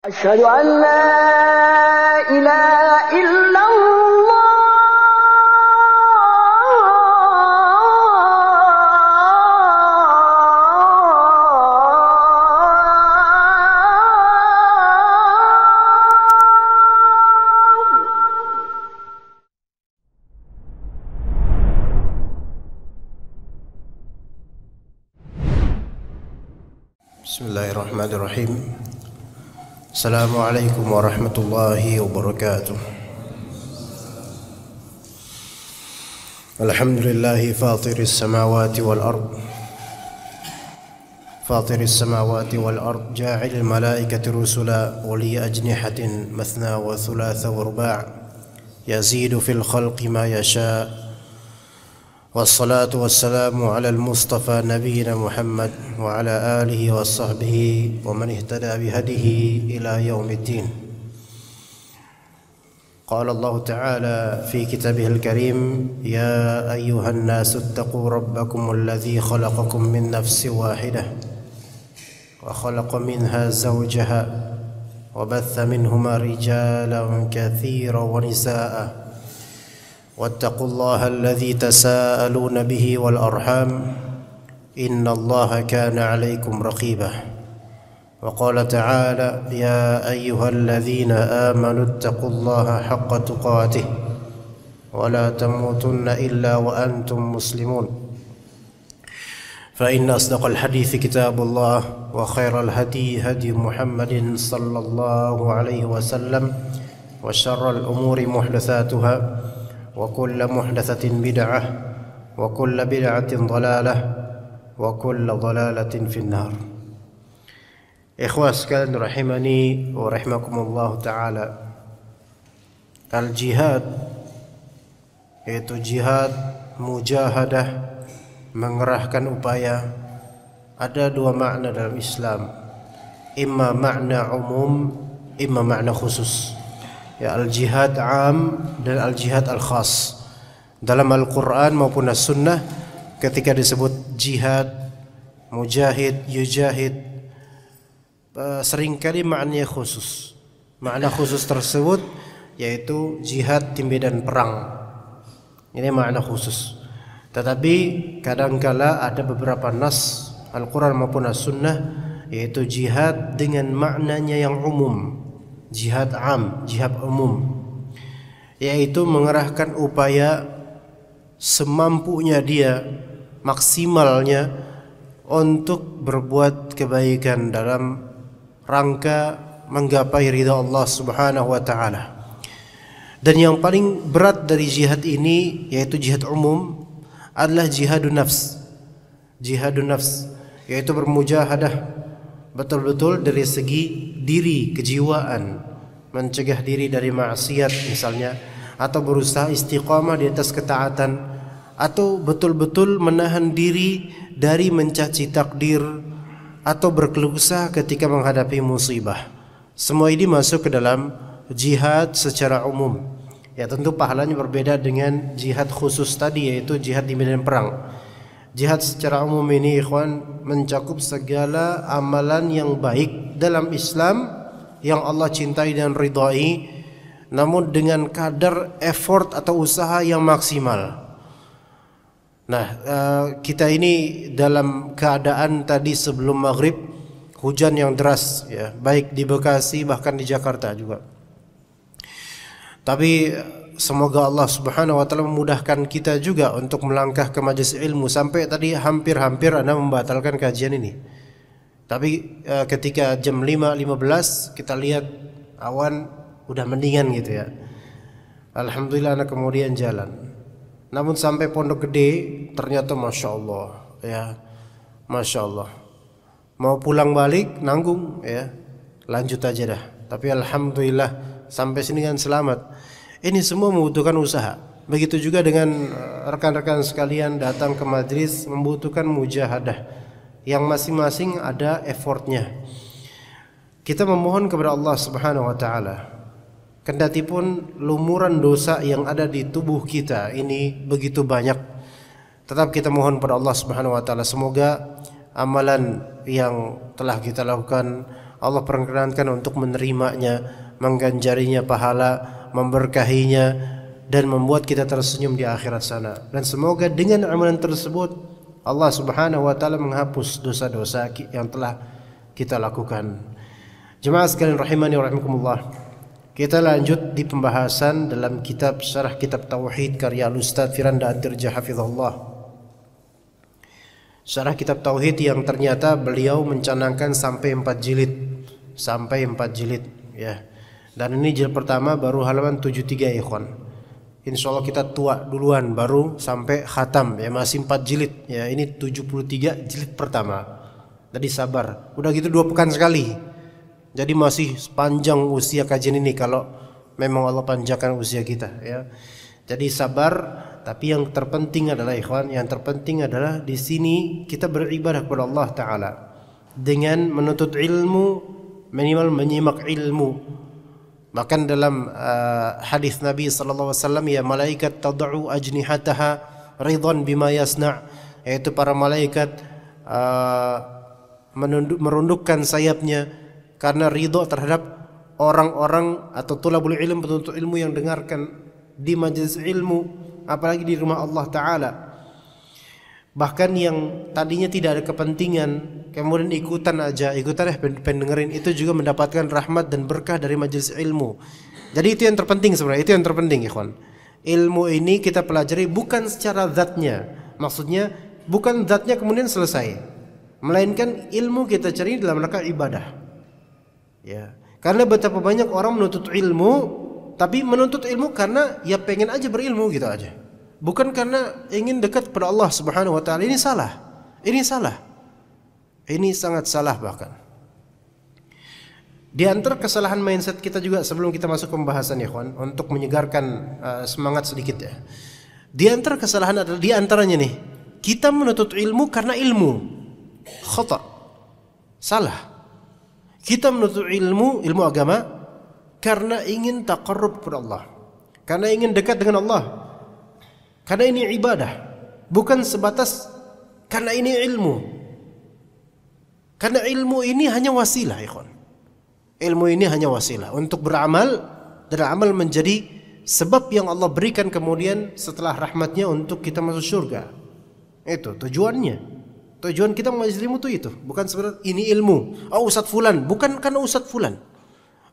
أشهد أن لا إله إلا الله. Bismillahirrahmanirrahim. Assalamualaikum warahmatullahi wabarakatuh. Alhamdulillahi fatiris samawati wal ard. Fatiris samawati wal ard, ja'ilil malaikati rusula uli ajnihatin mathna wa thulatha wa ruba', yazidu fil khalqi ma yasha'. Wassalatu wassalamu ala al-mustafa nabiyina Muhammad wa ala alihi wa sahbihi wa man ihtada bihadihi ila yaumiddin. Qala Allah Ta'ala fi kitabihil karim, ya ayyuhan nasu ittaqu rabbakum alladhi khalaqakum min nafsin wahidah wa khalaqa minha zawjaha wa batha minhuma rijalan katsiran wa nisaa'a. واتقوا الله الذي تساءلون به والأرحام إن الله كان عليكم رقيبا. وقال تعالى يا أيها الذين آمنوا اتقوا الله حق تقاته ولا تموتن إلا وأنتم مسلمون. فإن أصدق الحديث كتاب الله وخير الهدي هدي محمد صلى الله عليه وسلم وشر الأمور محدثاتها وكل محدثة بدعة وكل بدعة ضلالة وكل ضلالة في النار. Ikhwas sekalian rahimani wa rahimakumullah ta'ala. Al-jihad, yaitu jihad, mujahadah, mengerahkan upaya, ada dua makna dalam Islam. Imma makna umum, imma makna khusus. Ya, al-jihad am dan al-jihad al-khas. Dalam Al-Quran maupun As-Sunnah, ketika disebut jihad, mujahid, yujahid, seringkali maknanya khusus. Makna khusus tersebut yaitu jihad di medan perang. Ini makna khusus. Tetapi kadangkala ada beberapa nas Al-Quran maupun As-Sunnah yaitu jihad dengan maknanya yang umum. Jihad am, jihad umum, yaitu mengerahkan upaya semampunya dia, maksimalnya untuk berbuat kebaikan dalam rangka menggapai ridha Allah Subhanahu wa ta'ala. Dan yang paling berat dari jihad ini, yaitu jihad umum, adalah jihadun nafs. Jihadun nafs, yaitu bermujahadah betul-betul dari segi diri, kejiwaan, mencegah diri dari maksiat misalnya, atau berusaha istiqamah di atas ketaatan, atau betul-betul menahan diri dari mencaci takdir atau berkeluh kesah ketika menghadapi musibah. Semua ini masuk ke dalam jihad secara umum. Ya, tentu pahalanya berbeda dengan jihad khusus tadi, yaitu jihad di medan perang. Jihad secara umum ini, ikhwan, mencakup segala amalan yang baik dalam Islam yang Allah cintai dan ridhai, namun dengan kadar effort atau usaha yang maksimal. Nah, kita ini dalam keadaan tadi sebelum maghrib hujan yang deras, ya, baik di Bekasi bahkan di Jakarta juga. Tapi semoga Allah Subhanahu wa ta'ala memudahkan kita juga untuk melangkah ke majelis ilmu. Sampai tadi hampir-hampir Anda membatalkan kajian ini. Tapi ketika jam 5.15 kita lihat awan udah mendingan gitu ya. Alhamdulillah Anda kemudian jalan. Namun sampai Pondok Gede ternyata Masya Allah, ya, Masya Allah. Mau pulang balik nanggung, ya, lanjut aja dah. Tapi alhamdulillah sampai sini kan selamat. Ini semua membutuhkan usaha. Begitu juga dengan rekan-rekan sekalian datang ke majlis membutuhkan mujahadah yang masing-masing ada effortnya. Kita memohon kepada Allah Subhanahu wa ta'ala, kendatipun lumuran dosa yang ada di tubuh kita ini begitu banyak, tetap kita mohon pada Allah Subhanahu wa ta'ala, semoga amalan yang telah kita lakukan Allah perkenankan untuk menerimanya, mengganjarinya pahala, memberkahinya, dan membuat kita tersenyum di akhirat sana. Dan semoga dengan amalan tersebut Allah Subhanahu wa taala menghapus dosa-dosa yang telah kita lakukan. Jemaah sekalian rahimani wa rahimakumullah. Kita lanjut di pembahasan dalam kitab Syarah Kitab Tauhid karya Al-Ustaz Firanda Antirja hafizahullah. Syarah Kitab Tauhid yang ternyata beliau mencanangkan sampai 4 jilid. Sampai 4 jilid ya. Dan ini jilid pertama baru halaman 73 ya ikhwan. Insyaallah kita tua duluan baru sampai khatam ya, masih 4 jilid ya. Ini 73 jilid pertama. Jadi sabar. Udah gitu 2 pekan sekali. Jadi masih panjang usia kajian ini kalau memang Allah panjangkan usia kita ya. Jadi sabar, tapi yang terpenting adalah ikhwan, yang terpenting adalah di sini kita beribadah kepada Allah taala dengan menuntut ilmu, minimal menyimak ilmu. Bahkan dalam hadis Nabi sallallahu alaihi wasallam, ya malaikat tad'u ajnihataha ridwan bima yasna', yaitu para malaikat merundukkan sayapnya karena ridho terhadap orang-orang atau tulabul ilm, penuntut ilmu yang dengarkan di majelis ilmu, apalagi di rumah Allah taala. Bahkan yang tadinya tidak ada kepentingan kemudian ikutan pendengerin, itu juga mendapatkan rahmat dan berkah dari majelis ilmu. Jadi itu yang terpenting sebenarnya, itu yang terpenting ikhwan. Ilmu ini kita pelajari bukan secara zatnya, maksudnya bukan zatnya kemudian selesai, melainkan ilmu kita cari dalam rangka ibadah ya. Karena betapa banyak orang menuntut ilmu, tapi menuntut ilmu karena ya pengen aja berilmu gitu aja, bukan karena ingin dekat kepada Allah Subhanahu wa taala. Ini salah. Ini salah. Ini sangat salah bahkan. Di antara kesalahan mindset kita juga sebelum kita masuk ke pembahasan ya kawan, untuk menyegarkan semangat sedikit ya. Di antara kesalahan adalah di antaranya nih, kita menuntut ilmu karena ilmu. Khata. Salah. Kita menuntut ilmu agama karena ingin taqarrub kepada Allah, karena ingin dekat dengan Allah, karena ini ibadah, bukan sebatas karena ini ilmu. Karena ilmu ini hanya wasilah ikhwan. Ilmu ini hanya wasilah untuk beramal, dan amal menjadi sebab yang Allah berikan kemudian setelah rahmatnya untuk kita masuk surga. Itu tujuannya. Tujuan kita mengajar ilmu itu bukan sebenarnya ini ilmu. Oh Ustaz Fulan, bukan karena Ustaz Fulan.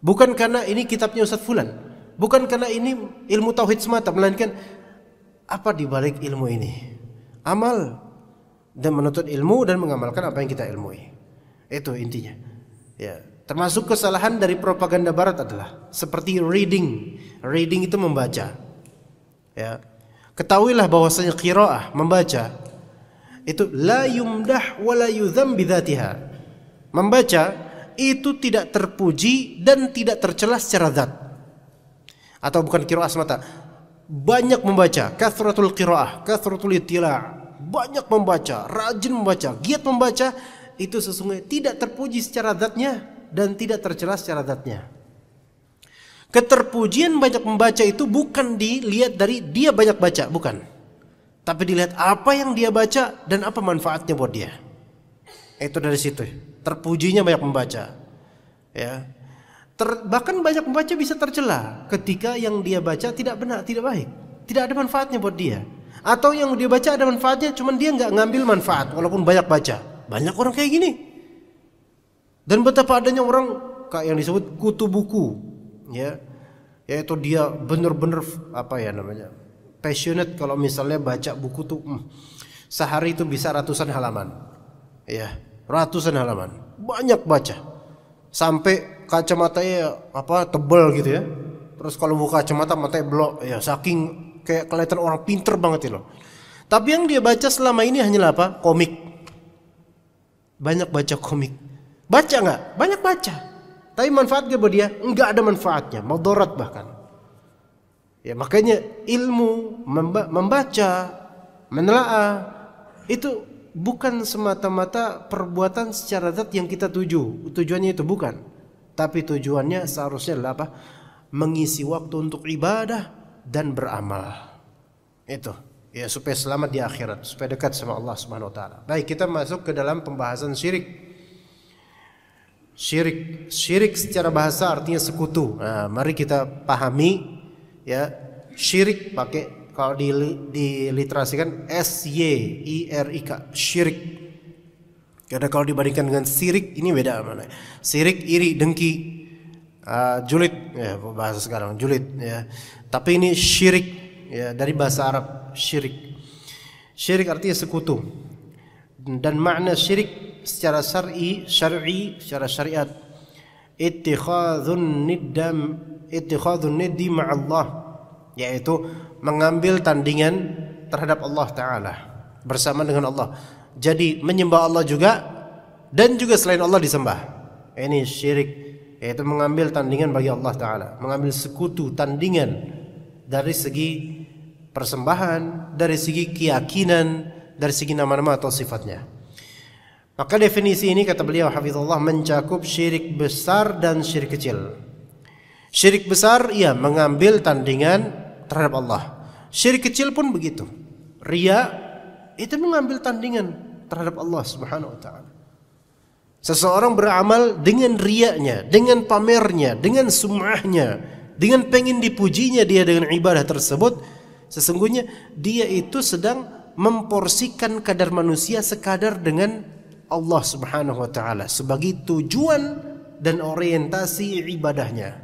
Bukan karena ini kitabnya Ustaz Fulan, bukan karena ini ilmu tauhid semata, melainkan apa di balik ilmu ini? Amal dan menuntut ilmu dan mengamalkan apa yang kita ilmui. Itu intinya. Ya, termasuk kesalahan dari propaganda barat adalah seperti reading. Reading itu membaca. Ya. Ketahuilah bahwasanya qiraah, membaca itu la yumdah wa la yudham bidzatiha. Membaca itu tidak terpuji dan tidak tercela secara zat. Atau bukan qiraah semata. Banyak membaca, kathratul qiraah, kathratul ittila', banyak membaca, rajin membaca, giat membaca, itu sesungguhnya tidak terpuji secara zatnya dan tidak tercela secara zatnya. Keterpujian banyak membaca itu bukan dilihat dari dia banyak baca, bukan. Tapi dilihat apa yang dia baca dan apa manfaatnya buat dia. Itu dari situ. Terpujinya banyak membaca. Ya. Bahkan banyak membaca bisa tercela ketika yang dia baca tidak benar, tidak baik, tidak ada manfaatnya buat dia. Atau yang dia baca ada manfaatnya, cuman dia nggak ngambil manfaat walaupun banyak baca. Banyak orang kayak gini. Dan betapa adanya orang kayak yang disebut kutu buku, ya, yaitu dia benar-benar passionate kalau misalnya baca buku tuh sehari itu bisa ratusan halaman, ya, ratusan halaman, banyak baca. Sampai kacamatanya tebal gitu ya. Terus kalau buka kacamata matanya blok ya, saking kayak kelihatan orang pinter banget loh. Tapi yang dia baca selama ini hanyalah apa? Komik. Banyak baca komik. Baca nggak? Banyak baca. Tapi manfaatnya buat dia enggak ada manfaatnya, mudarat bahkan. Ya makanya ilmu membaca, menelaah itu bukan semata-mata perbuatan secara zat yang kita tuju. Tujuannya itu bukan. Tapi tujuannya seharusnya adalah apa? Mengisi waktu untuk ibadah dan beramal. Itu ya, supaya selamat di akhirat, supaya dekat sama Allah Subhanahu wa taala. Baik, kita masuk ke dalam pembahasan syirik. Syirik secara bahasa artinya sekutu. Nah, mari kita pahami ya, syirik pakai kalau diliterasikan SYIRIK, syirik. Karena kalau dibandingkan dengan sirik ini beda mana. Sirik iri, dengki, julid ya bahasa sekarang, julid ya. Tapi ini syirik ya, dari bahasa Arab syirik. Syirik artinya sekutu. Dan makna syirik secara syar'i, secara syariat, ittikhadzun niddi ma'allah, yaitu mengambil tandingan terhadap Allah Ta'ala bersama dengan Allah. Jadi menyembah Allah juga dan juga selain Allah disembah. Ini syirik, yaitu mengambil tandingan bagi Allah Ta'ala, mengambil sekutu, tandingan dari segi persembahan, dari segi keyakinan, dari segi nama-nama atau sifatnya. Maka definisi ini kata beliau hafizallah mencakup syirik besar dan syirik kecil. Syirik besar ia mengambil tandingan terhadap Allah. Syirik kecil pun begitu. Riya itu mengambil tandingan terhadap Allah Subhanahu wa taala. Seseorang beramal dengan riyanya, dengan pamernya, dengan sum'ahnya, dengan pengen dipujinya dia dengan ibadah tersebut, sesungguhnya dia itu sedang memporsikan kadar manusia sekadar dengan Allah Subhanahu wa taala sebagai tujuan dan orientasi ibadahnya.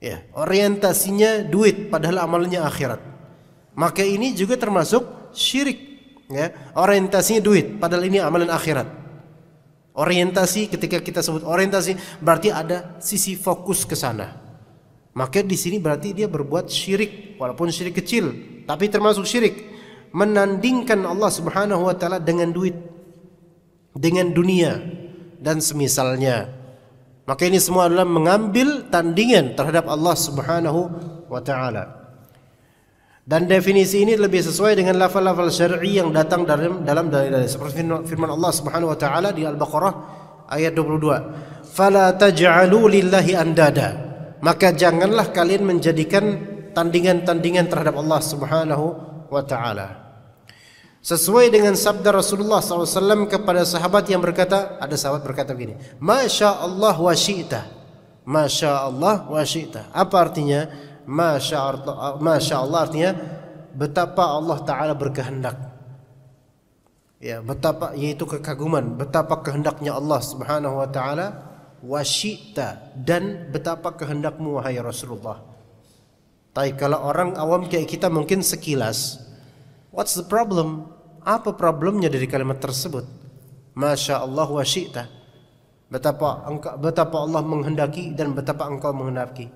Ya, orientasinya duit padahal amalnya akhirat. Maka ini juga termasuk syirik, ya. Orientasinya duit padahal ini amalan akhirat. Orientasi, ketika kita sebut orientasi berarti ada sisi fokus ke sana. Maka di sini berarti dia berbuat syirik, walaupun syirik kecil, tapi termasuk syirik. Menandingkan Allah Subhanahu wa taala dengan duit, dengan dunia dan semisalnya. Maka ini semua adalah mengambil tandingan terhadap Allah Subhanahu wa taala. Dan definisi ini lebih sesuai dengan lafal-lafal syar'i yang datang dalam dalil-dalil. Seperti firman Allah Subhanahu wa taala di Al-Baqarah ayat 22. Fala taj'alu lillahi andada. Maka janganlah kalian menjadikan tandingan-tandingan terhadap Allah Subhanahu wa taala. Sesuai dengan sabda Rasulullah SAW kepada sahabat yang berkata, ada sahabat berkata begini, Masya Allah wa syi'ta. Masya Allah wa syi'ta. Apa artinya? Masya Allah artinya betapa Allah Ta'ala berkehendak. Ya, betapa, yaitu kekaguman, betapa kehendaknya Allah Subhanahu wa Ta'ala, wa syi'ta, dan betapa kehendakmu wahai Rasulullah. Tapi kalau orang awam kayak kita mungkin sekilas, what's the problem? Apa problemnya dari kalimat tersebut? Masya Allah wa syi'ta. Betapa Allah menghendaki dan betapa engkau menghendaki.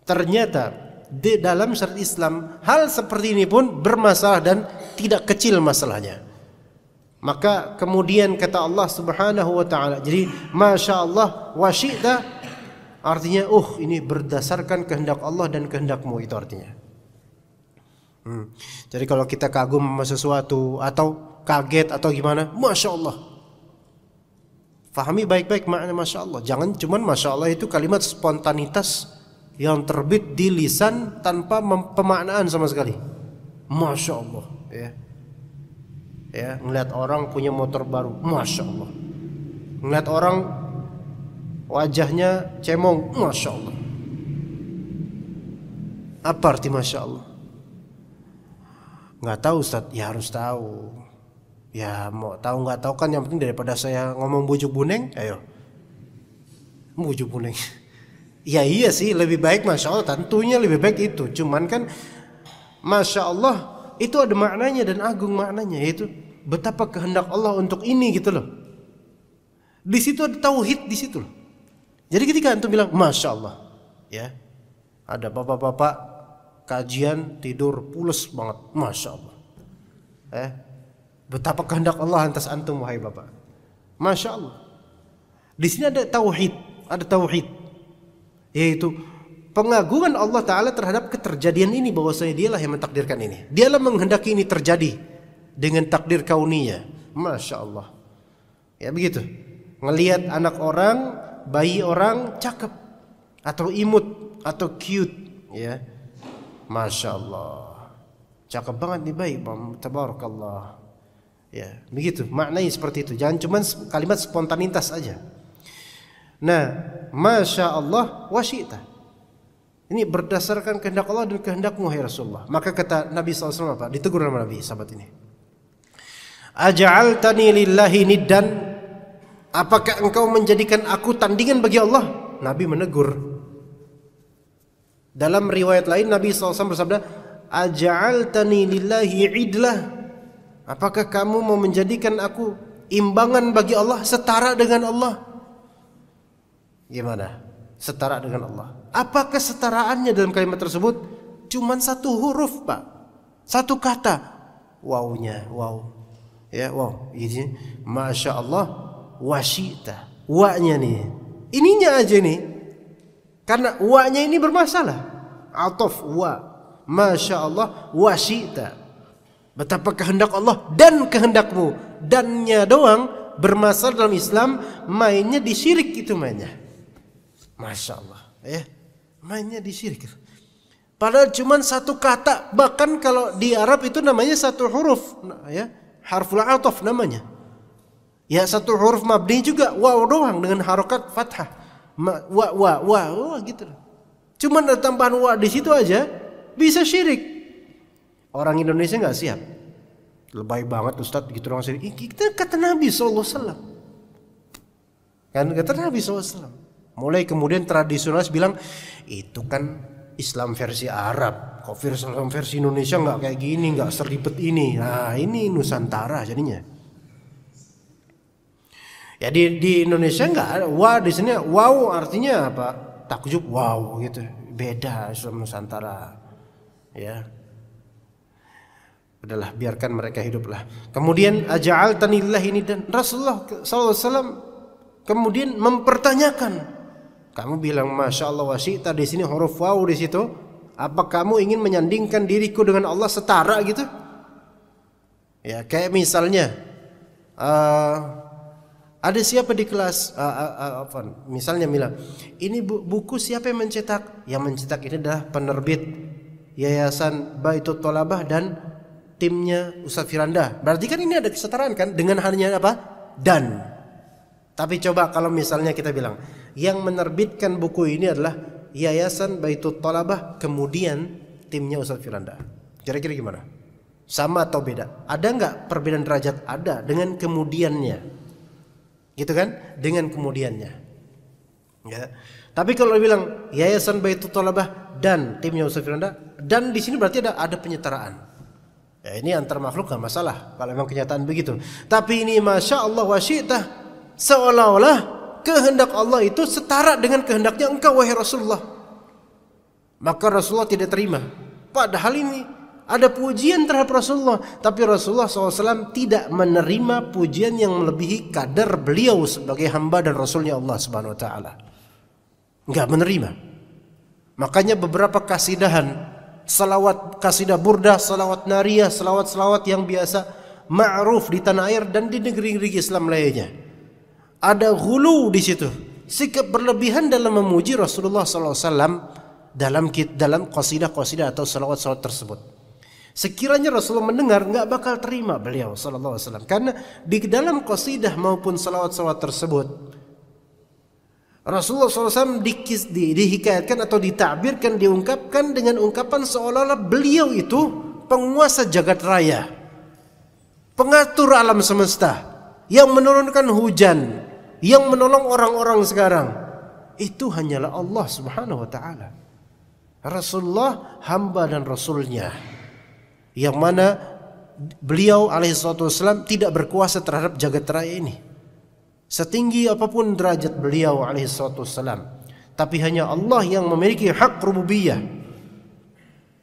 Ternyata di dalam syariat Islam hal seperti ini pun bermasalah dan tidak kecil masalahnya. Maka kemudian kata Allah Subhanahu wa taala, jadi Masya Allah wa syi'ta artinya ini berdasarkan kehendak Allah dan kehendakmu, itu artinya. Jadi kalau kita kagum sama sesuatu atau kaget atau gimana, Masya Allah. Fahami baik-baik makna Masya Allah. Jangan cuman Masya Allah itu kalimat spontanitas yang terbit di lisan tanpa pemaknaan sama sekali. Masya Allah, ya, ngeliat orang punya motor baru, Masya Allah. Ngeliat orang wajahnya cemong, Masya Allah. Apa arti Masya Allah? Nggak tahu Ustaz, ya harus tahu. Ya mau tahu nggak tahu kan yang penting daripada saya ngomong bujuk buneng, ayo. Bujuk buneng. Ya iya sih, lebih baik Masya Allah, tentunya lebih baik itu. Cuman kan Masya Allah itu ada maknanya dan agung maknanya, yaitu betapa kehendak Allah untuk ini gitu loh. Di situ ada tauhid di situ loh. Jadi ketika antum bilang Masya Allah, ya, ada bapak-bapak kajian tidur pules banget, Masya Allah. Betapa kehendak Allah atas antum wahai bapak. Masya Allah. Di sini ada tauhid, yaitu pengagungan Allah Ta'ala terhadap keterjadian ini, bahwasanya dialah yang mentakdirkan ini, dialah menghendaki ini terjadi dengan takdir kauniyah. Masya Allah. Ya begitu. Ngelihat anak orang, bayi orang cakep atau imut atau cute, ya, Masya Allah, cakep banget nih bayi, tabarakallah. Ya begitu, maknanya seperti itu. Jangan cuma kalimat spontanitas aja. Nah, masya Allah wa syi'ta. Ini berdasarkan kehendak Allah dan kehendakmu hai Rasulullah. Maka kata Nabi SAW apa? Ditegur sama Nabi sahabat ini. Aja'altani lillahi niddan? Apakah engkau menjadikan aku tandingan bagi Allah? Nabi menegur. Dalam riwayat lain Nabi SAW bersabda, Aja'altani lillahi idlah? Apakah kamu mau menjadikan aku imbangan bagi Allah, setara dengan Allah? Gimana? Setara dengan Allah. Apa kesetaraannya dalam kalimat tersebut? Cuman satu huruf, Pak. Satu kata. Wawnya, wow. Ya, wow. Ini masya Allah wa syi'ta. Wa-nya nih. Ininya aja nih. Karena wa-nya ini bermasalah. Ataf wa. Masya Allah wa syi'ta. Betapa kehendak Allah dan kehendakmu. Dannya doang bermasalah dalam Islam, mainnya di syirik itu mainnya. Masya Allah, ya, mainnya di syirik. Padahal cuma satu kata, bahkan kalau di Arab itu namanya satu huruf, ya, harful ataf namanya. Ya, satu huruf mabni juga, waw doang dengan harokat fathah, wa gitu. Cuma ada tambahan wa di situ aja bisa syirik. Orang Indonesia nggak siap. Lebay banget Ustadz gitu orang syirik. Kita kata Nabi SAW. Kan kata Nabi SAW. Mulai kemudian tradisionalis bilang itu kan Islam versi Arab, kok Islam versi Indonesia nggak kayak gini, nggak seribet ini. Nah ini Nusantara jadinya. Ya di Indonesia nggak ada wa di sini. Wow artinya apa? Takjub wow gitu. Beda Islam Nusantara. Ya. Udahlah biarkan mereka hiduplah. Kemudian aja'altani lillahi ini dan Rasulullah SAW kemudian mempertanyakan. Kamu bilang masya Allah wa syi'ta di sini huruf waw di situ. Apa kamu ingin menyandingkan diriku dengan Allah setara gitu? Ya kayak misalnya ada siapa di kelas misalnya bilang ini buku siapa yang mencetak? Yang mencetak ini adalah penerbit Yayasan Baitul Thalabah dan timnya Ustaz Firanda. Berarti kan ini ada kesetaraan kan dengan hanya apa? Dan. Tapi coba kalau misalnya kita bilang yang menerbitkan buku ini adalah Yayasan Baitul Thalabah kemudian timnya Ustaz Firanda. Kira-kira gimana? Sama atau beda? Ada nggak perbedaan derajat? Ada dengan kemudiannya. Gitu kan? Dengan kemudiannya. Ya. Tapi kalau bilang Yayasan Baitul Thalabah dan timnya Ustaz Firanda, dan di sini berarti ada penyetaraan. Ya, ini antar makhluk nggak masalah kalau memang kenyataan begitu. Tapi ini masya Allah wa syi'ta. Seolah-olah kehendak Allah itu setara dengan kehendaknya engkau wahai Rasulullah. Maka Rasulullah tidak terima. Padahal ini ada pujian terhadap Rasulullah, tapi Rasulullah SAW tidak menerima pujian yang melebihi kadar beliau sebagai hamba dan Rasulnya Allah Subhanahu Wa Taala. Enggak menerima. Makanya beberapa kasidahan, salawat, kasidah burdah, salawat nariyah, salawat-salawat yang biasa ma'ruf di tanah air dan di negeri-negeri Islam lainnya. Ada ghulu di situ, sikap berlebihan dalam memuji Rasulullah SAW dalam qasidah-qasidah atau salawat-salawat tersebut. Sekiranya Rasulullah mendengar, nggak bakal terima beliau SAW, karena di dalam qasidah maupun salawat-salawat tersebut Rasulullah SAW dihikayatkan atau ditakbirkan, diungkapkan dengan ungkapan seolah-olah beliau itu penguasa jagat raya, pengatur alam semesta, yang menurunkan hujan, yang menolong orang-orang sekarang. Itu hanyalah Allah Subhanahu Wa Taala. Rasulullah hamba dan Rasulnya, yang mana beliau alaihissalam tidak berkuasa terhadap jagat raya ini. Setinggi apapun derajat beliau alaihissalam, tapi hanya Allah yang memiliki hak rububiyah,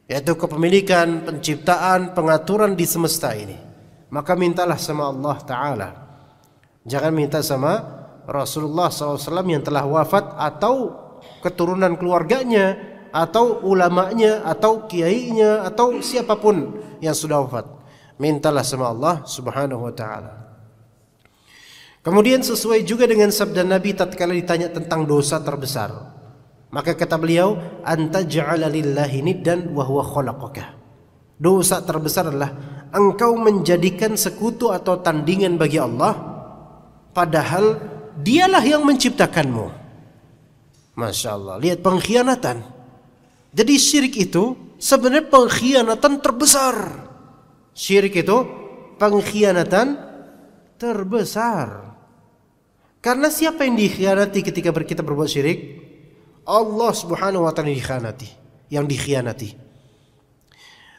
yaitu kepemilikan, penciptaan, pengaturan di semesta ini. Maka mintalah sama Allah Ta'ala. Jangan minta sama Rasulullah SAW yang telah wafat, atau keturunan keluarganya, atau ulamanya, atau kiainya, atau siapapun yang sudah wafat. Mintalah sama Allah Subhanahu Wa Ta'ala. Kemudian sesuai juga dengan sabda Nabi tatkala ditanya tentang dosa terbesar, maka kata beliau, anta ja'ala lillahi niddan wa huwa khalaqaka. Dosa terbesar adalah engkau menjadikan sekutu atau tandingan bagi Allah, padahal dialah yang menciptakanmu. Masya Allah, lihat pengkhianatan. Jadi syirik itu sebenarnya pengkhianatan terbesar. Syirik itu pengkhianatan terbesar. Karena siapa yang dikhianati ketika kita berbuat syirik? Allah Subhanahu wa taala yang dikhianati.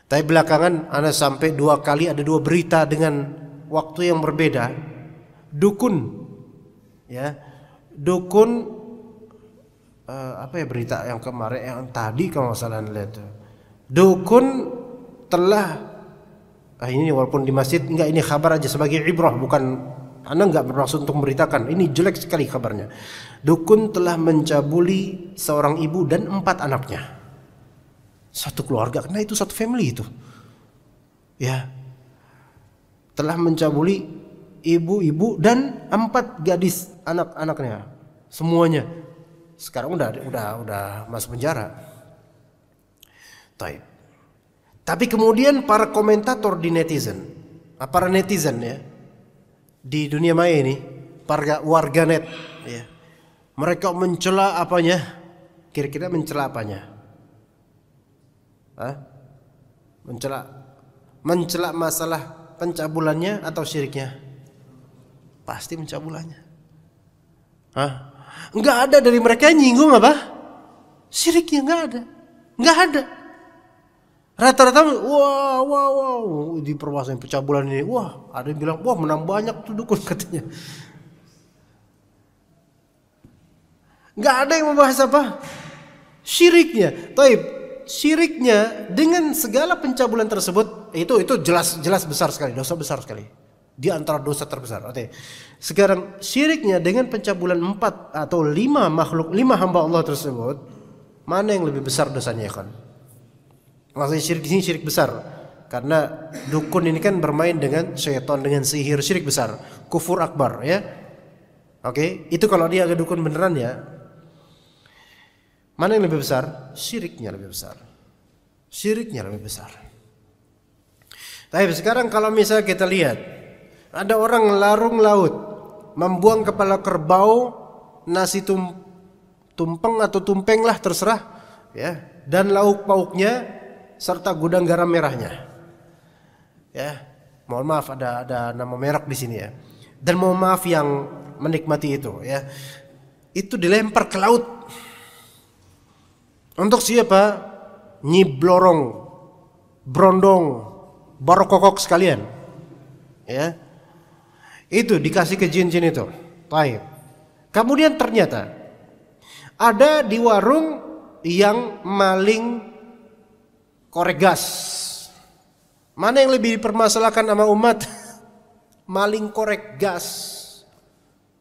Tapi belakangan ana sampai 2 kali ada 2 berita dengan waktu yang berbeda. Dukun, ya, dukun apa ya berita yang kemarin yang tadi kalau nggak salah lihat. Dukun telah ini walaupun di masjid enggak, ini kabar aja sebagai ibrah, bukan Anda enggak bermaksud untuk memberitakan. Ini jelek sekali kabarnya. Dukun telah mencabuli seorang ibu dan 4 anaknya. Satu keluarga, karena itu satu family itu. Ya. Telah mencabuli ibu-ibu dan 4 gadis anak-anaknya. Semuanya. Sekarang udah masuk penjara. Taib. Tapi kemudian para komentator di netizen, para netizen ya, di dunia maya ini, para warganet ya, mereka mencela apanya? Kira-kira mencela apanya? Mencela masalah pencabulannya atau syiriknya? Pasti pencabulannya. Enggak ada dari mereka yang nyinggung apa? Syiriknya enggak ada. Rata-rata wow di permasalahan pencabulan ini, wah ada yang bilang wah menang banyak tuh dukun katanya. Enggak ada yang membahas apa? Syiriknya. Taib, syiriknya dengan segala pencabulan tersebut itu jelas besar sekali, dosa besar sekali. Di antara dosa terbesar. Oke. Sekarang syiriknya dengan pencabulan 4 atau 5 makhluk, 5 hamba Allah tersebut, mana yang lebih besar dosanya ya kan? Maksudnya syirik ini syirik besar. Karena dukun ini kan bermain dengan syaitan, dengan sihir, syirik besar, kufur akbar ya. Oke, itu kalau dia agak dukun beneran ya. Mana yang lebih besar? Syiriknya lebih besar. Syiriknya lebih besar. Tapi sekarang kalau misalnya kita lihat ada orang larung laut, membuang kepala kerbau, nasi tumpeng atau tumpeng lah terserah, ya, dan lauk pauknya serta gudang garam merahnya. Ya, mohon maaf ada nama merek di sini ya. Dan mohon maaf yang menikmati itu, ya. Itu dilempar ke laut. Untuk siapa? Nyi Blorong, Brondong, Barokokok sekalian. Ya. Itu dikasih ke jin-jin itu. Baik. Kemudian ternyata ada di warung yang maling korek gas. Mana yang lebih dipermasalahkan sama umat? Maling korek gas.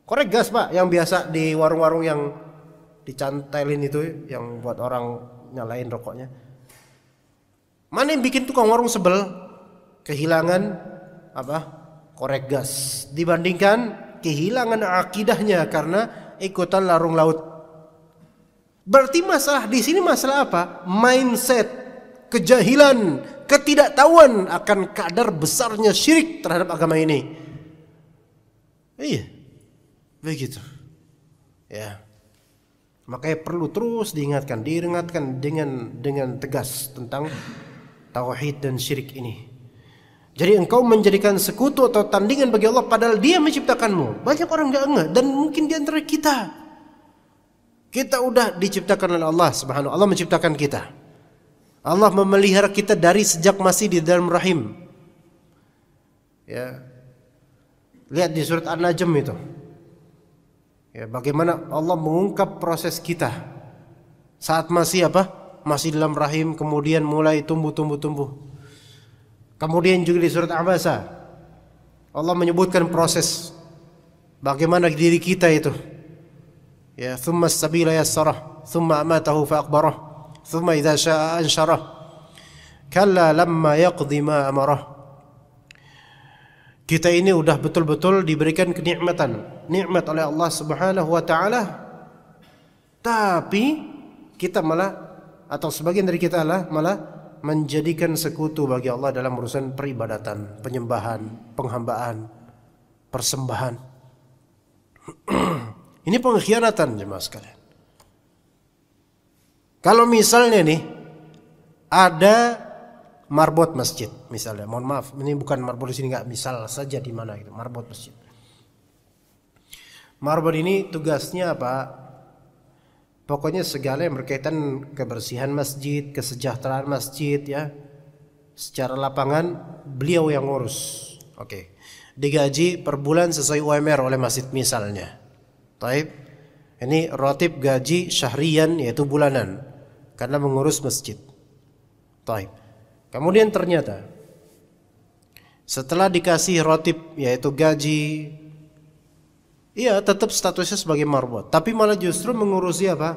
Korek gas Pak, yang biasa di warung-warung yang dicantelin itu, yang buat orang nyalain rokoknya. Mana yang bikin tukang warung sebel? Kehilangan apa? Korek gas, dibandingkan kehilangan akidahnya karena ikutan larung laut. Berarti masalah di sini masalah apa? Mindset, kejahilan, ketidaktahuan akan kadar besarnya syirik terhadap agama ini. Iya, begitu. Ya, makanya perlu terus diingatkan dengan tegas tentang tauhid dan syirik ini. Jadi engkau menjadikan sekutu atau tandingan bagi Allah padahal Dia menciptakanmu. Banyak orang enggak dan mungkin di antara kita. Kita udah diciptakan oleh Allah Subhanahu wa taala, Allah menciptakan kita. Allah memelihara kita dari sejak masih di dalam rahim. Ya. Lihat di surat An-Najm itu. Ya, bagaimana Allah mengungkap proses kita saat masih apa? Masih dalam rahim, kemudian mulai tumbuh. Kemudian juga di surat Abasa Allah menyebutkan proses bagaimana diri kita itu. Ya, thumma as-sabila yassarah, thumma amatahu fa'aqbarah, thumma idza syaa'a ansyarah. Kalla lamma yaqdi ma amarah. Kita ini udah betul-betul diberikan nikmat oleh Allah Subhanahu wa taala. Tapi kita malah atau sebagian dari kita malah menjadikan sekutu bagi Allah dalam urusan peribadatan, penyembahan, penghambaan, persembahan. Ini pengkhianatan jemaah sekalian. Kalau misalnya nih ada marbot masjid misalnya, mohon maaf ini bukan marbot di sini, nggak, misal saja di mana itu marbot masjid. Marbot ini tugasnya apa? Pokoknya segala yang berkaitan kebersihan masjid, kesejahteraan masjid ya. Secara lapangan beliau yang ngurus. Oke. Digaji per bulan sesuai UMR oleh masjid misalnya. Taib. Ini rotib gaji syahrian yaitu bulanan karena mengurus masjid. Taib. Kemudian ternyata setelah dikasih rotib yaitu gaji, iya tetap statusnya sebagai marbot, tapi malah justru mengurusi apa?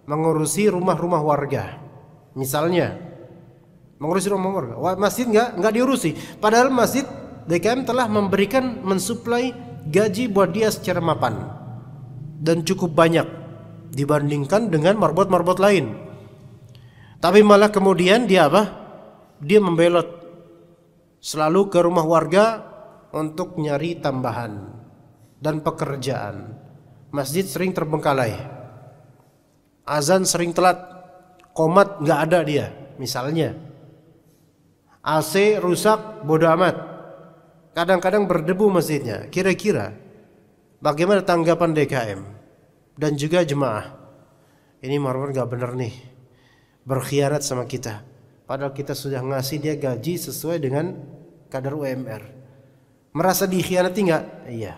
Mengurusi rumah-rumah warga. Misalnya mengurusi rumah warga. Masjid enggak diurusi. Padahal masjid DKM telah memberikan mensuplai gaji buat dia secara mapan dan cukup banyak dibandingkan dengan marbot-marbot lain. Tapi malah kemudian dia apa? Dia membelot selalu ke rumah warga untuk nyari tambahan dan pekerjaan. Masjid sering terbengkalai, azan sering telat, qomat nggak ada dia misalnya. AC rusak, bodo amat. Kadang-kadang berdebu masjidnya. Kira-kira bagaimana tanggapan DKM dan juga jemaah? Ini marbot nggak benar nih, berkhianat sama kita. Padahal kita sudah ngasih dia gaji sesuai dengan kadar UMR. Merasa dikhianati nggak? Iya.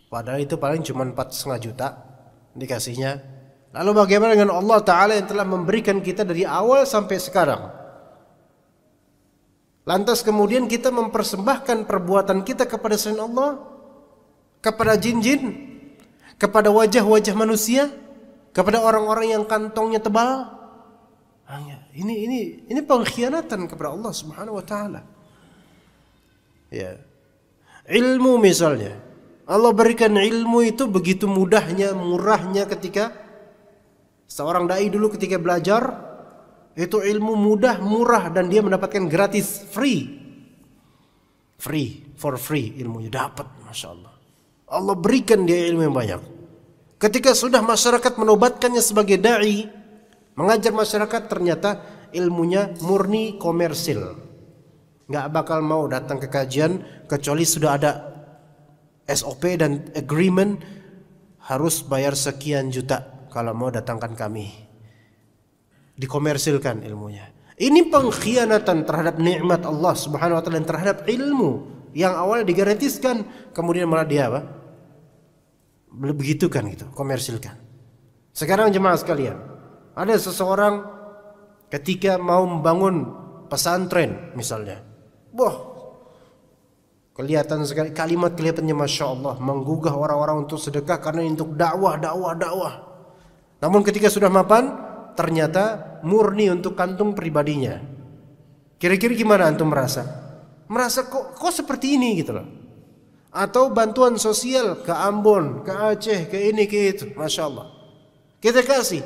Padahal itu paling cuma 4,5 juta dikasihnya. Lalu bagaimana dengan Allah Ta'ala yang telah memberikan kita dari awal sampai sekarang? Lantas kemudian kita mempersembahkan perbuatan kita kepada selain Allah, kepada jin-jin, kepada wajah-wajah manusia, kepada orang-orang yang kantongnya tebal. Ini pengkhianatan kepada Allah Subhanahu wa taala. Ya. Ilmu misalnya. Allah berikan ilmu itu begitu mudahnya, murahnya ketika seorang dai dulu ketika belajar itu ilmu mudah, murah dan dia mendapatkan gratis, free for free ilmunya dapat, masya Allah. Allah berikan dia ilmu yang banyak. Ketika sudah masyarakat menobatkannya sebagai dai, mengajar masyarakat, ternyata ilmunya murni komersil, nggak bakal mau datang ke kajian kecuali sudah ada SOP dan agreement, harus bayar sekian juta kalau mau datangkan kami. Dikomersilkan ilmunya. Ini pengkhianatan terhadap nikmat Allah Subhanahu wa taala dan terhadap ilmu yang awalnya digarantiskan, kemudian malah dia apa? Begitu kan gitu, komersilkan. Sekarang jemaah sekalian, ada seseorang ketika mau membangun pesantren misalnya. Wah, kelihatan sekali kalimat kelihatannya masya Allah, menggugah orang-orang untuk sedekah karena untuk dakwah. Namun ketika sudah mapan, ternyata murni untuk kantung pribadinya. Kira-kira gimana antum merasa? Merasa kok seperti ini gitu loh. Atau bantuan sosial ke Ambon, ke Aceh, ke ini, ke itu, masya Allah. Kita kasih.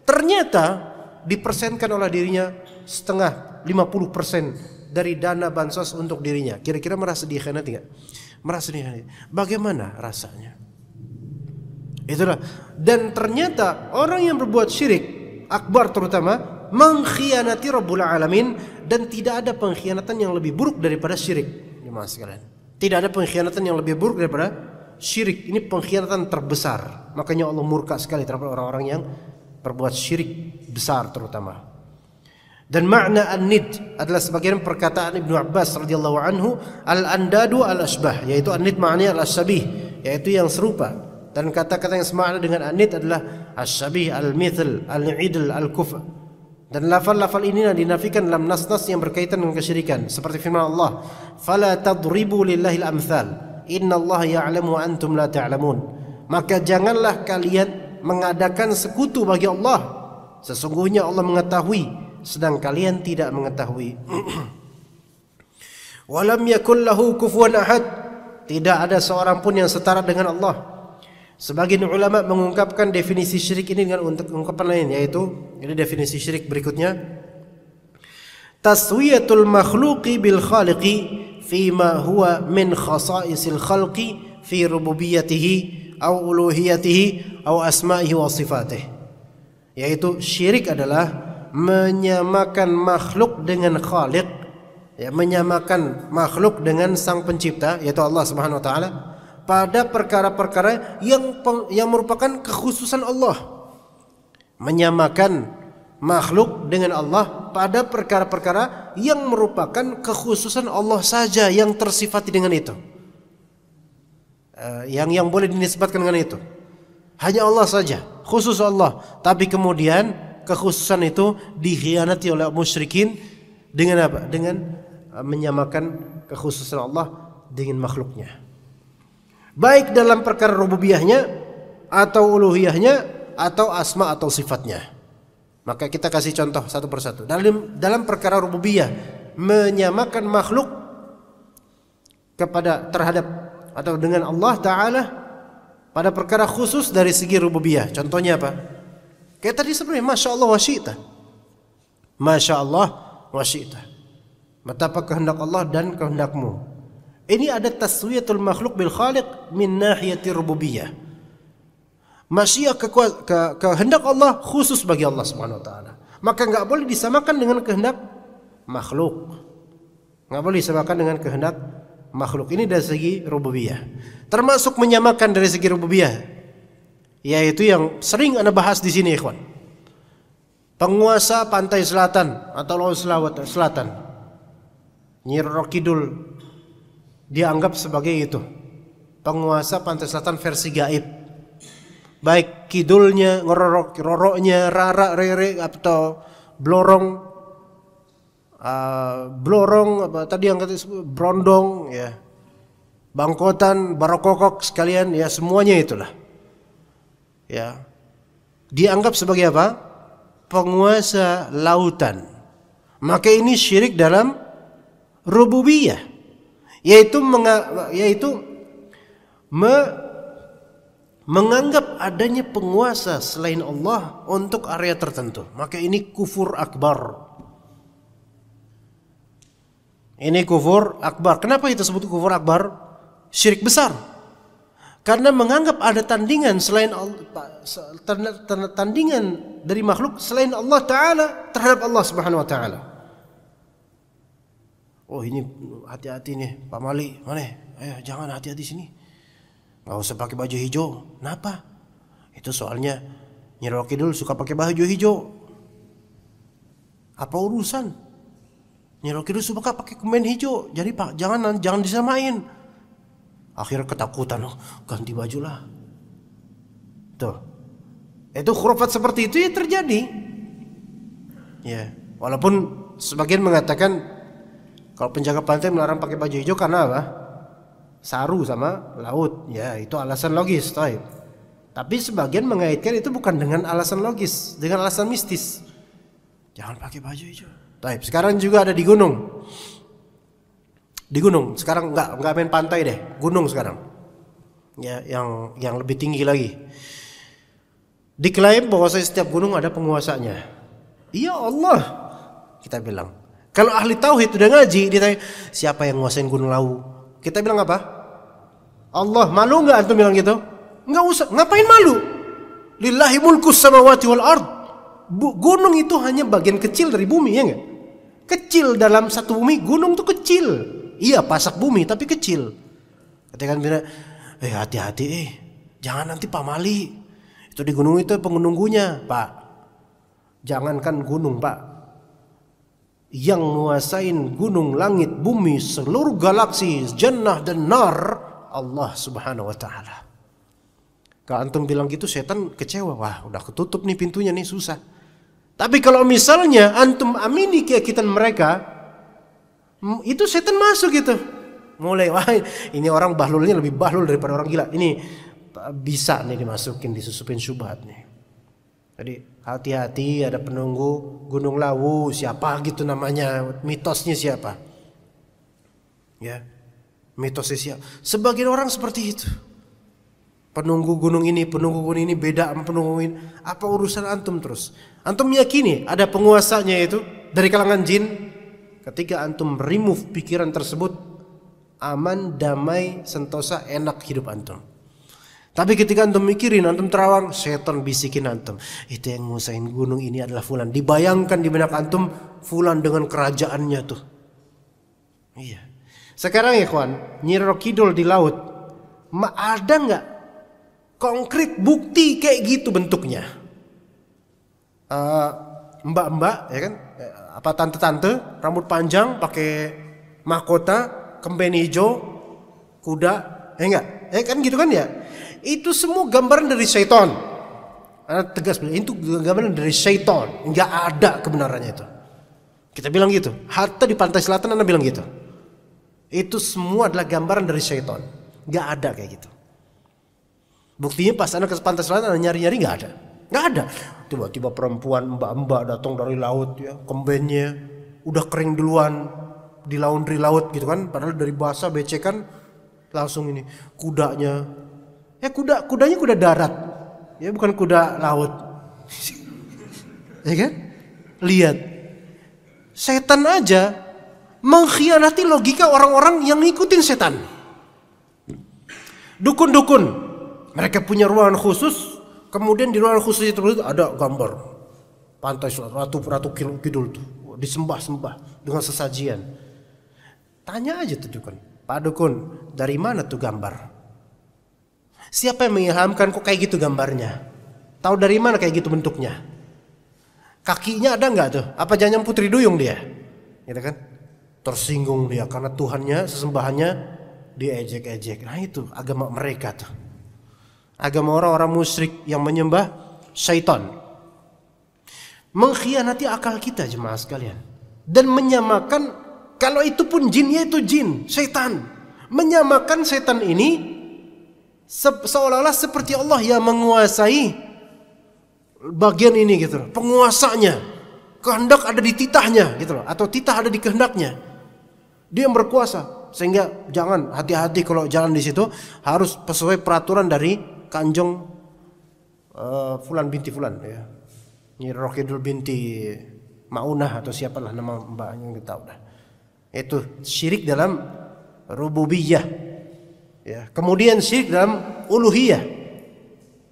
Ternyata dipersenkan oleh dirinya setengah, 50% dari dana bansos untuk dirinya. Kira-kira merasa dikhianati enggak? Merasa dikhianati. Bagaimana rasanya? Itulah. Dan ternyata orang yang berbuat syirik akbar terutama mengkhianati Rabbul Alamin, dan tidak ada pengkhianatan yang lebih buruk daripada syirik. Jemaah sekalian, tidak ada pengkhianatan yang lebih buruk daripada syirik. Ini pengkhianatan terbesar. Makanya Allah murka sekali terhadap orang-orang yang berbuat syirik besar terutama. Dan makna an-nid adalah sebagian perkataan Ibnu Abbas radhiyallahu anhu, al-andadu al-ashbah, yaitu an-nid maknanya al-ashabih, yaitu yang serupa. Dan kata-kata yang semakna dengan an-nid adalah asy-syabih, al-mithl, al-idl, al-kuf'. Dan lafal-lafal ini dinafikan dalam nas-nas yang berkaitan dengan kesyirikan, seperti firman Allah, "Fala tadribu lillahil amthal, innallaha ya'lamu wa antum la ta'lamun." Maka janganlah kalian mengadakan sekutu bagi Allah, sesungguhnya Allah mengetahui sedang kalian tidak mengetahui. Walam yakul lahu kufuwan ahad, tidak ada seorang pun yang setara dengan Allah. Sebagian ulama mengungkapkan definisi syirik ini dengan ungkapan lain, yaitu ini definisi syirik berikutnya: taswiyatul makhluqi bil khaliqi fima huwa min khasa'isil khalqi fi rububiyyatihi aw uluhiyatihi aw asma'ihi wa sifatih. Yaitu syirik adalah menyamakan makhluk dengan Khaliq, ya, menyamakan makhluk dengan Sang Pencipta yaitu Allah Subhanahu wa taala pada perkara-perkara yang merupakan kekhususan Allah. Menyamakan makhluk dengan Allah pada perkara-perkara yang merupakan kekhususan Allah saja yang tersifati dengan itu. Yang boleh dinisbatkan dengan itu. Hanya Allah saja, khusus Allah. Tapi kemudian kekhususan itu dikhianati oleh musyrikin dengan apa? Dengan menyamakan kekhususan Allah dengan makhluknya. Baik dalam perkara rububiyahnya atau uluhiyahnya atau asma atau sifatnya. Maka kita kasih contoh satu persatu. Dalam perkara rububiyah, menyamakan makhluk terhadap atau dengan Allah Ta'ala pada perkara khusus dari segi rububiyah. Contohnya apa? Kayak tadi sebenarnya Masya Allah wa syi'ta. Masya Allah wa syi'ta. Betapa kehendak Allah dan kehendakmu. Ini ada taswiyatul makhluk bil khaliq min nahiyati rububiyah. Masyiah kehendak Allah khusus bagi Allah Subhanahu wa taala. Maka enggak boleh disamakan dengan kehendak makhluk. Enggak boleh disamakan dengan kehendak makhluk. Ini dari segi rububiyah. Termasuk menyamakan dari segi rububiyah, yaitu yang sering Anda bahas di sini, ikhwan. Penguasa pantai selatan atau laut selatan, Nyi Roro Kidul dianggap sebagai itu, penguasa pantai selatan versi gaib. Baik kidulnya, roroknya, rara, rere atau blorong, apa tadi yang kata brondong, ya, bangkotan, barokokok sekalian, ya semuanya itulah. Ya, dianggap sebagai apa? Penguasa lautan. Maka ini syirik dalam rububiyah, yaitu menganggap adanya penguasa selain Allah untuk area tertentu. Maka ini kufur akbar. Ini kufur akbar. Kenapa itu disebut kufur akbar? Syirik besar. Karena menganggap ada tandingan selain Allah, tandingan dari makhluk selain Allah Ta'ala terhadap Allah Subhanahu wa taala. Oh, ini hati-hati nih Pak Mali, mana? Ayo jangan hati-hati sini. Gak usah pakai baju hijau. Kenapa? Itu soalnya Nyi Roro Kidul suka pakai baju hijau. Apa urusan? Nyi Roro Kidul suka pakai kemen hijau. Jadi Pak, jangan disamain. Akhirnya ketakutan, ganti baju lah. Tuh. Itu khurafat seperti itu ya terjadi. Ya, walaupun sebagian mengatakan kalau penjaga pantai melarang pakai baju hijau karena apa? Saru sama laut, ya itu alasan logis, taib. Tapi sebagian mengaitkan itu bukan dengan alasan logis, dengan alasan mistis. Jangan pakai baju hijau. Taib. Sekarang juga ada di gunung. Di gunung. Sekarang enggak main pantai deh, gunung sekarang. Ya, yang lebih tinggi lagi. Diklaim bahwa setiap gunung ada penguasanya. Iya Allah, kita bilang. Kalau ahli tauhid udah ngaji, ditanya siapa yang nguasain gunung Lawu? Kita bilang apa? Allah. Malu nggak antum bilang gitu? Nggak usah. Ngapain malu? Lillahi mulkus samawati wal ard. Gunung itu hanya bagian kecil dari bumi, ya nggak? Kecil dalam satu bumi, gunung tuh kecil. Iya, pasak bumi tapi kecil. Ketika bilang, hati-hati, jangan nanti Pak Mali. Itu di gunung itu pengununggunya, Pak. Jangankan gunung, Pak. Yang menguasain gunung, langit, bumi, seluruh galaksi, jannah dan nar, Allah Subhanahu wa taala. Kalau antum bilang gitu setan kecewa. Wah, udah ketutup nih pintunya nih, susah. Tapi kalau misalnya antum amini keyakinan mereka, itu setan masuk gitu. Mulai, wah ini orang bahlulnya lebih bahlul daripada orang gila. Ini bisa nih dimasukin, disusupin syubhat nih. Jadi hati-hati, ada penunggu Gunung Lawu, siapa gitu namanya, mitosnya siapa? Ya, mitosnya siapa? Sebagian orang seperti itu. Penunggu gunung ini beda sama penunggu ini. Apa urusan antum terus? Antum meyakini ada penguasanya itu dari kalangan jin. Ketika antum remove pikiran tersebut, aman, damai, sentosa, enak hidup antum. Tapi ketika antum mikirin, antum terawang, setan bisikin antum, itu yang ngusain gunung ini adalah fulan. Dibayangkan di benak antum fulan dengan kerajaannya tuh. Iya. Sekarang ya kawan, Nyi Roro Kidul di laut, ada nggak konkret bukti kayak gitu bentuknya? Mbak-mbak, ya kan? Apa tante-tante, rambut panjang, pakai mahkota, kemben hijau, kuda, enggak? Kan gitu kan ya? Itu semua gambaran dari syaitan. Tegas bilang itu gambaran dari syaitan, enggak ada kebenarannya itu. Kita bilang gitu. Hatta di pantai selatan Anda bilang gitu. Itu semua adalah gambaran dari syaitan. Enggak ada kayak gitu. Buktinya pas Anda ke pantai selatan Anda nyari-nyari enggak ada. Enggak ada. Tiba-tiba perempuan mbak-mbak datang dari laut ya, kembennya udah kering duluan di laundry laut gitu kan, padahal dari basah becekan langsung ini kudanya. Ya kudanya kuda darat. Ya bukan kuda laut. Ya kan? Lihat. Setan aja mengkhianati logika orang-orang yang ngikutin setan. Dukun-dukun. Mereka punya ruangan khusus, kemudian di ruangan khusus itu ada gambar pantai ratu kidul tuh, disembah-sembah dengan sesajian. Tanya aja tuh dukun. Pak dukun, dari mana tuh gambar? Siapa yang mengilhamkan kok kayak gitu gambarnya? Tahu dari mana kayak gitu bentuknya? Kakinya ada nggak tuh? Apa jangan putri duyung dia? Gitu kan? Tersinggung dia karena Tuhannya, sesembahannya diejek-ejek. Nah itu agama mereka tuh. Agama orang-orang musyrik yang menyembah syaitan. Mengkhianati akal kita jemaah sekalian. Dan menyamakan, kalau itu pun jin, ya itu jin, syaitan. Menyamakan setan ini seolah-olah seperti Allah yang menguasai bagian ini gitu loh. Penguasanya, kehendak ada di titahnya gitu loh, atau titah ada di kehendaknya. Dia yang berkuasa, sehingga jangan hati-hati kalau jalan di situ, harus sesuai peraturan dari Kanjeng Fulan binti Fulan ya. Nyi Roro Kidul binti Maunah atau siapalah nama mbaknya kita tahu dah. Itu syirik dalam rububiyah. Ya, kemudian syirik dalam uluhiyah.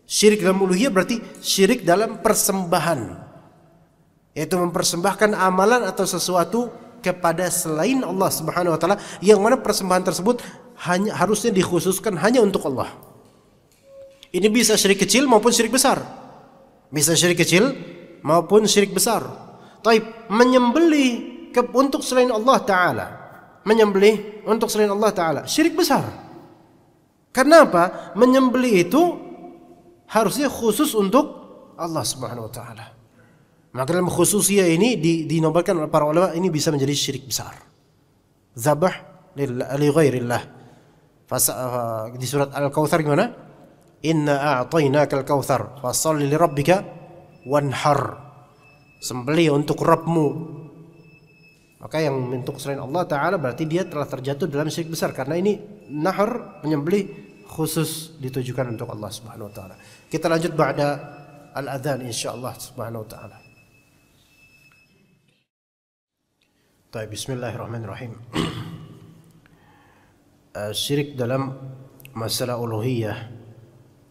Syirik dalam uluhiyah berarti syirik dalam persembahan. Yaitu mempersembahkan amalan atau sesuatu kepada selain Allah Subhanahu wa taala, yang mana persembahan tersebut harusnya dikhususkan hanya untuk Allah. Ini bisa syirik kecil maupun syirik besar. Bisa syirik kecil maupun syirik besar. Taib, menyembelih untuk selain Allah taala. Menyembelih untuk selain Allah taala, syirik besar. Karena apa? Menyembelih itu harusnya khusus untuk Allah Subhanahu wa taala. Maka dalam khususiyah ini dinobatkan oleh para ulama, ini bisa menjadi syirik besar. Zabah li ghairillah. Di surat Al-Kautsar gimana? Inna a'tainakal kautsar fashalli li rabbika wanhar. Sembelih untuk Rabbmu. Maka yang untuk selain Allah Ta'ala berarti dia telah terjatuh dalam syirik besar. Karena ini nahar, menyembelih khusus ditujukan untuk Allah Subhanahu Wa Ta'ala. Kita lanjut ba'da al-adhan insyaAllah Subhanahu Wa Ta'ala. Baik, bismillahirrahmanirrahim. Syirik dalam masalah uluhiyah,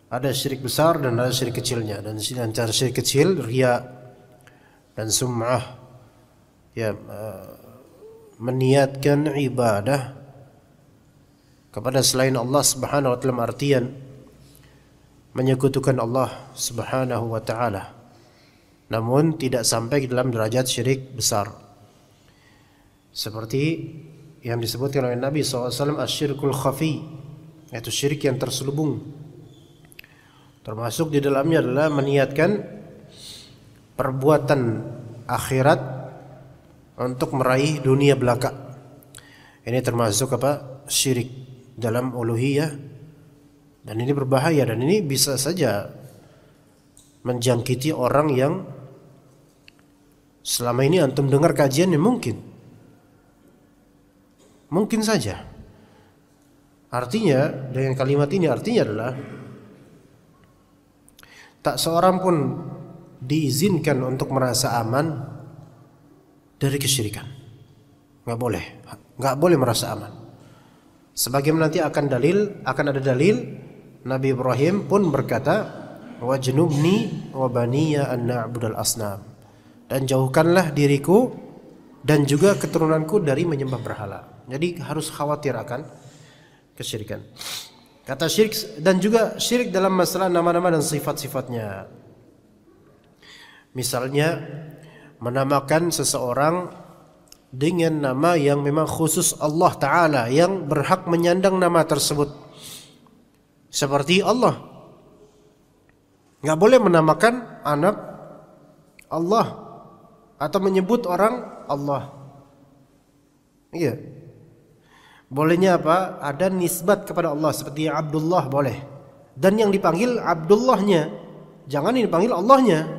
ada syirik besar dan ada syirik kecilnya. Dan antara syirik kecil, riya dan sum'ah, ya, meniatkan ibadah kepada selain Allah Subhanahu wa taala, artian menyekutukan Allah Subhanahu wa taala, namun tidak sampai dalam derajat syirik besar. Seperti yang disebutkan oleh Nabi SAW, asyirkul khafi, yaitu syirik yang terselubung. Termasuk di dalamnya adalah meniatkan perbuatan akhirat untuk meraih dunia belaka. Ini termasuk apa? Syirik dalam uluhiyah. Dan ini berbahaya, dan ini bisa saja menjangkiti orang yang selama ini antum dengar kajiannya mungkin saja. Artinya dengan kalimat ini artinya adalah tak seorang pun diizinkan untuk merasa aman dari kesyirikan. Nggak boleh merasa aman. Sebagaimana nanti akan ada dalil Nabi Ibrahim pun berkata, wajnubni wa baniya an na'budal asnam, dan jauhkanlah diriku dan juga keturunanku dari menyembah berhala. Jadi harus khawatir akan kesyirikan. Kata syirik, dan juga syirik dalam masalah nama-nama dan sifat-sifatnya. Misalnya menamakan seseorang dengan nama yang memang khusus Allah Ta'ala yang berhak menyandang nama tersebut, seperti Allah. Gak boleh menamakan anak Allah atau menyebut orang Allah. Iya. Bolehnya apa? Ada nisbat kepada Allah seperti Abdullah boleh. Dan yang dipanggil Abdullahnya, jangan yang dipanggil Allahnya.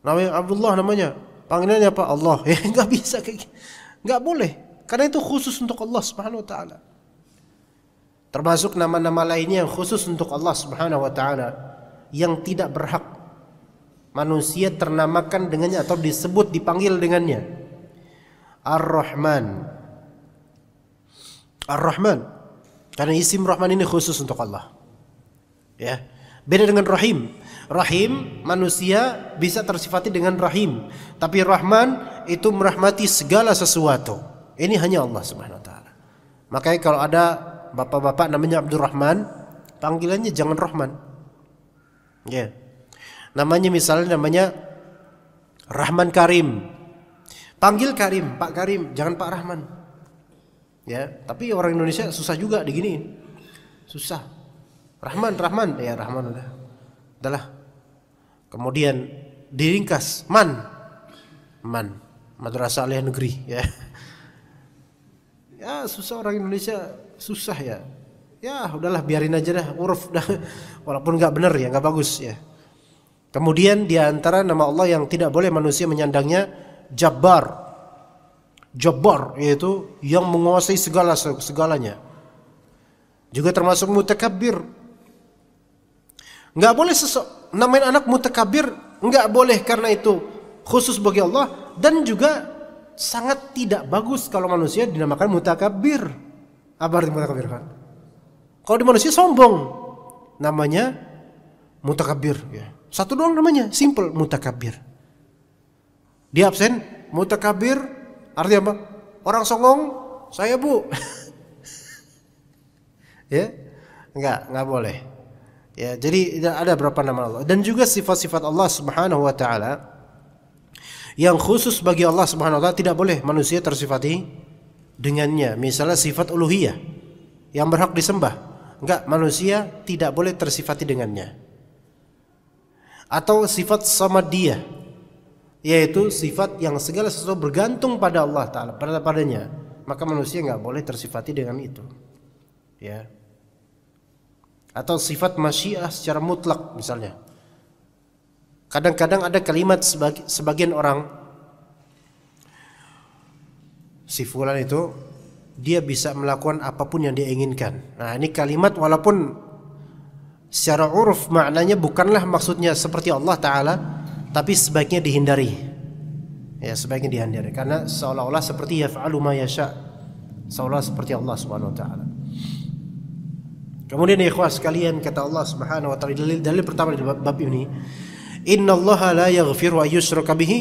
Namanya Abdullah namanya, panggilannya apa? Allah. Ya enggak bisa kayak gitu. Enggak boleh. Karena itu khusus untuk Allah Subhanahu wa taala. Termasuk nama-nama lainnya yang khusus untuk Allah Subhanahu wa taala yang tidak berhak manusia ternamakan dengannya atau disebut dipanggil dengannya. Ar-Rahman. Ar-Rahman. Karena isim Rahman ini khusus untuk Allah. Ya. Beda dengan Rahim. Rahim manusia bisa tersifati dengan Rahim, tapi Rahman itu merahmati segala sesuatu. Ini hanya Allah Subhanahu wa taala. Makanya kalau ada bapak-bapak namanya Abdurrahman, panggilannya jangan Rahman. Ya. Namanya misalnya namanya Rahman Karim. Panggil Karim, Pak Karim, jangan Pak Rahman. Ya, tapi orang Indonesia susah juga diginiin. Susah. Rahman, ya Rahman udah. Udahlah. Kemudian diringkas Man. Madrasah Aliyah Negeri, ya. Ya, susah orang Indonesia, susah ya. Ya, udahlah biarin aja dah, huruf dah. Walaupun enggak benar ya, enggak bagus ya. Kemudian di antara nama Allah yang tidak boleh manusia menyandangnya Jabbar. Jabbar yaitu yang menguasai segalanya. Juga termasuk Mutakabbir. Enggak boleh namain anak Mutakabbir, enggak boleh karena itu khusus bagi Allah, dan juga sangat tidak bagus kalau manusia dinamakan Mutakabbir. Apa arti Mutakabbir kan? Kalau di manusia sombong, namanya Mutakabbir ya. Satu doang namanya, simple, Mutakabbir. Di absen Mutakabbir artinya apa? Orang songong, saya bu. Ya, enggak boleh. Ya, jadi ada berapa nama Allah dan juga sifat-sifat Allah Subhanahu wa taala yang khusus bagi Allah Subhanahu wa taala tidak boleh manusia tersifati dengannya. Misalnya sifat uluhiyah yang berhak disembah, enggak, manusia tidak boleh tersifati dengannya. Atau sifat samadiyah, yaitu sifat yang segala sesuatu bergantung pada Allah Ta'ala, padanya, maka manusia nggak boleh tersifati dengan itu, ya. Atau sifat masyiah secara mutlak misalnya. Kadang-kadang ada kalimat sebagian orang, si fulan itu dia bisa melakukan apapun yang dia inginkan. Nah, ini kalimat walaupun secara uruf maknanya bukanlah maksudnya seperti Allah Ta'ala, tapi sebaiknya dihindari. Ya, sebaiknya dihindari karena seolah-olah seperti yaf'alu ma yasha, seolah seperti Allah Subhanahu wa taala. Kemudian ikhwah sekalian, kata Allah Subhanahu wa taala dalil pertama di bab ini, innallaha la yaghfiru an yushraka bihi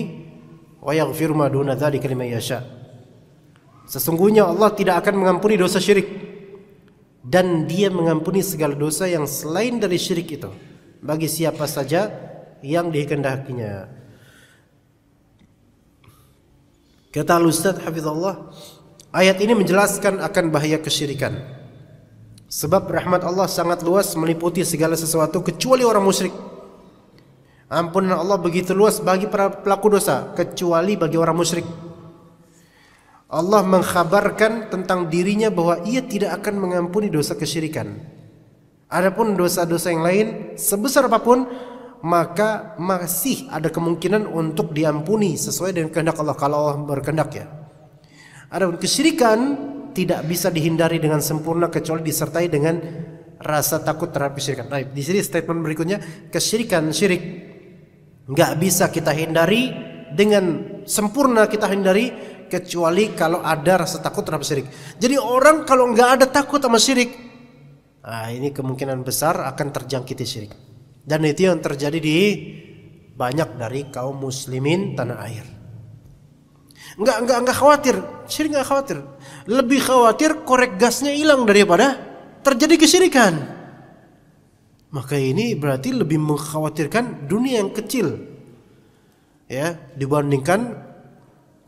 wa yaghfiru ma duna dzalika liman yasha. Sesungguhnya Allah tidak akan mengampuni dosa syirik, dan Dia mengampuni segala dosa yang selain dari syirik itu bagi siapa saja yang dikehendakinya. Kata Al-Ustaz Hafizullah, ayat ini menjelaskan akan bahaya kesyirikan. Sebab rahmat Allah sangat luas meliputi segala sesuatu kecuali orang musyrik. Ampunan Allah begitu luas bagi para pelaku dosa kecuali bagi orang musyrik. Allah mengkhabarkan tentang dirinya bahwa Ia tidak akan mengampuni dosa kesyirikan. Adapun dosa-dosa yang lain sebesar apapun, maka masih ada kemungkinan untuk diampuni sesuai dengan kehendak Allah kalau Allah berkehendak ya. Adapun kesyirikan tidak bisa dihindari dengan sempurna kecuali disertai dengan rasa takut terhadap kesyirikan. Nah, di sini statement berikutnya, syirik nggak bisa kita hindari dengan sempurna, kita hindari kecuali kalau ada rasa takut terhadap syirik. Jadi orang kalau nggak ada takut sama syirik, Nah, ini kemungkinan besar akan terjangkiti syirik. Dan itu yang terjadi di banyak dari kaum muslimin tanah air. Enggak khawatir, syirik enggak khawatir. Lebih khawatir korek gasnya hilang daripada terjadi kesyirikan. Maka ini berarti lebih mengkhawatirkan dunia yang kecil, ya, dibandingkan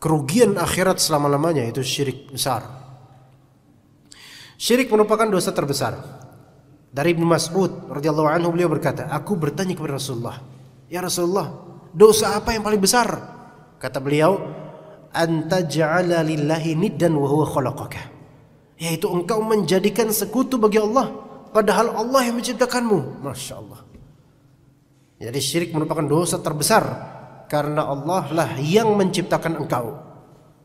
kerugian akhirat selama-lamanya, itu syirik besar. Syirik merupakan dosa terbesar. Dari Ibnu Mas'ud radhiyallahu anhu, beliau berkata, aku bertanya kepada Rasulullah, ya Rasulullah, dosa apa yang paling besar? Kata beliau, anta ja'ala lillahi niddan wa huwa khalaqaka, yaitu engkau menjadikan sekutu bagi Allah padahal Allah yang menciptakanmu. Masya Allah. Jadi syirik merupakan dosa terbesar karena Allah lah yang menciptakan engkau.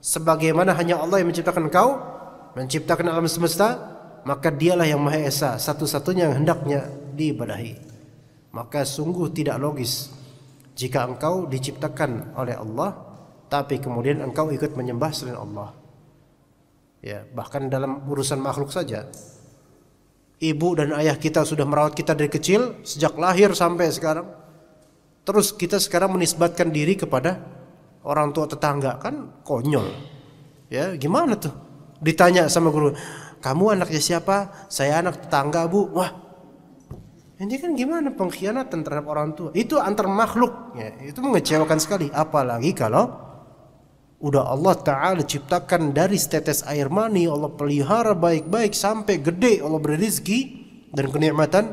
Sebagaimana hanya Allah yang menciptakan engkau, menciptakan alam semesta, maka dialah yang Maha Esa, satu-satunya yang hendaknya diibadahi. Maka sungguh tidak logis jika engkau diciptakan oleh Allah tapi kemudian engkau ikut menyembah selain Allah. Ya, bahkan dalam urusan makhluk saja. Ibu dan ayah kita sudah merawat kita dari kecil, sejak lahir sampai sekarang. Terus kita sekarang menisbatkan diri kepada orang tua tetangga, kan konyol. Ya, gimana tuh? Ditanya sama guru, kamu anaknya siapa? Saya anak tetangga, Bu. Wah, ini kan gimana pengkhianatan terhadap orang tua? Itu antar makhluk, ya, itu mengecewakan sekali. Apalagi kalau udah Allah Ta'ala ciptakan dari setetes air mani, Allah pelihara baik-baik sampai gede, Allah beri rezeki dan kenikmatan,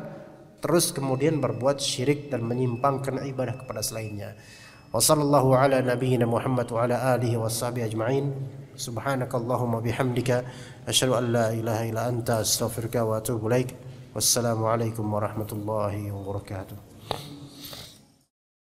terus kemudian berbuat syirik dan menyimpangkan ibadah kepada selainnya. Wa sallallahu ala nabiyyina Muhammad wa ala alihi washabihi ajma'in. Subhanakallahumma bihamdika asyhadu an la ilaha illa anta astaghfiruka wa atubu ilaik. Wassalamu alaikum warahmatullahi wabarakatuh.